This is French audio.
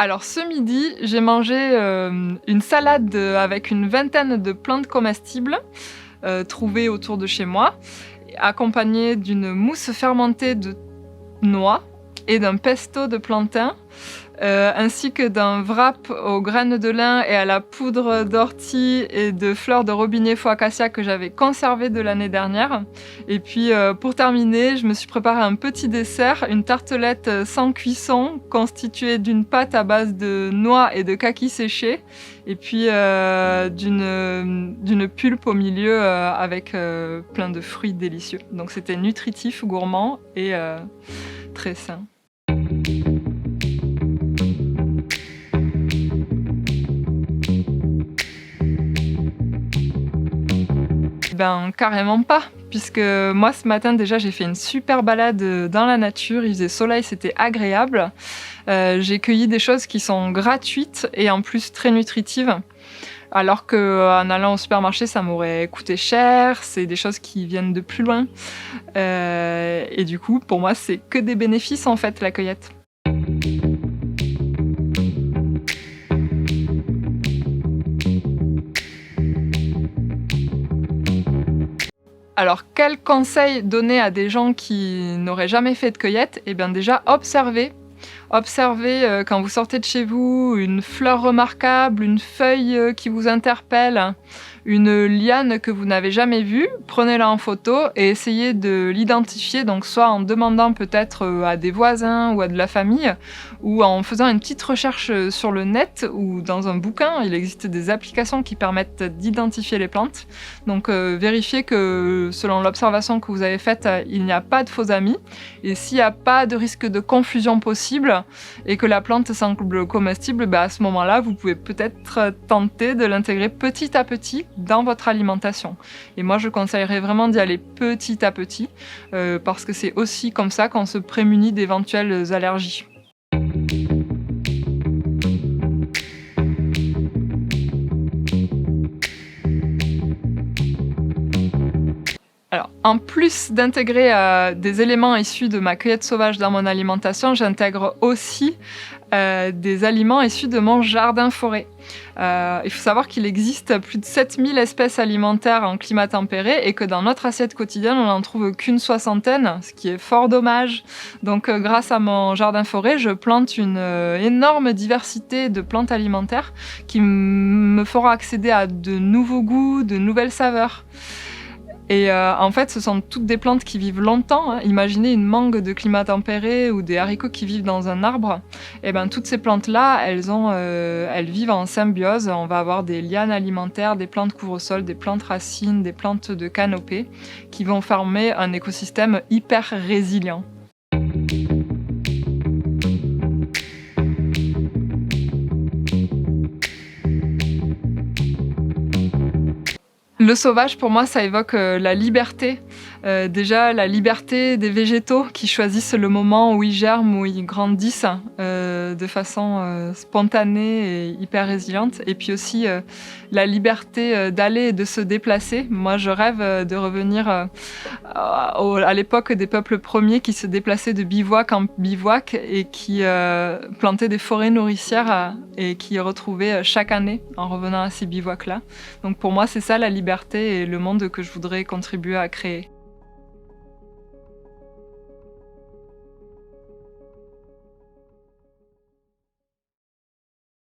Alors ce midi, j'ai mangé, une salade, avec une vingtaine de plantes comestibles, trouvées autour de chez moi, accompagnée d'une mousse fermentée de noix et d'un pesto de plantain, ainsi que d'un wrap aux graines de lin et à la poudre d'ortie et de fleurs de robinet faux acacia que j'avais conservé de l'année dernière. Et puis, pour terminer, je me suis préparé un petit dessert, une tartelette, sans cuisson, constituée d'une pâte à base de noix et de kaki séché et puis, d'une pulpe au milieu, avec, plein de fruits délicieux. Donc c'était nutritif, gourmand et très sain. Ben, carrément pas, puisque moi ce matin déjà j'ai fait une super balade, dans la nature, il faisait soleil, c'était agréable. J'ai cueilli des choses qui sont gratuites et en plus très nutritives, alors qu'en allant au supermarché ça m'aurait coûté cher, c'est des choses qui viennent de plus loin. Et du coup pour moi c'est que des bénéfices en fait la cueillette. Alors, quel conseil donner à des gens qui n'auraient jamais fait de cueillette? Eh bien déjà, observez. Observez, quand vous sortez de chez vous, une fleur remarquable, une feuille, qui vous interpelle, une liane que vous n'avez jamais vue, prenez-la en photo et essayez de l'identifier, donc soit en demandant peut-être, à des voisins ou à de la famille, ou en faisant une petite recherche, sur le net ou dans un bouquin. Il existe des applications qui permettent d'identifier les plantes. Donc, vérifiez que selon l'observation que vous avez faite, il n'y a pas de faux amis et s'il n'y a pas de risque de confusion possible et que la plante semble comestible, à ce moment-là, vous pouvez peut-être tenter de l'intégrer petit à petit dans votre alimentation. Et moi, je conseillerais vraiment d'y aller petit à petit, parce que c'est aussi comme ça qu'on se prémunit d'éventuelles allergies. Alors, en plus d'intégrer, des éléments issus de ma cueillette sauvage dans mon alimentation, j'intègre aussi, des aliments issus de mon jardin-forêt. Il faut savoir qu'il existe plus de 7000 espèces alimentaires en climat tempéré et que dans notre assiette quotidienne, on n'en trouve qu'une soixantaine, ce qui est fort dommage. Donc, grâce à mon jardin-forêt, je plante une, énorme diversité de plantes alimentaires qui me feront accéder à de nouveaux goûts, de nouvelles saveurs. Et en fait, ce sont toutes des plantes qui vivent longtemps, hein. Imaginez une mangue de climat tempéré ou des haricots qui vivent dans un arbre. Et ben, toutes ces plantes-là, elles vivent en symbiose. On va avoir des lianes alimentaires, des plantes couvre-sol, des plantes racines, des plantes de canopée qui vont former un écosystème hyper résilient. Le sauvage, pour moi, ça évoque la liberté. Déjà, la liberté des végétaux qui choisissent le moment où ils germent, où ils grandissent, de façon spontanée et hyper résiliente. Et puis aussi, la liberté d'aller et de se déplacer. Moi, je rêve de revenir à l'époque des peuples premiers qui se déplaçaient de bivouac en bivouac et qui plantaient des forêts nourricières et qui retrouvaient chaque année en revenant à ces bivouacs-là. Donc pour moi, c'est ça la liberté et le monde que je voudrais contribuer à créer.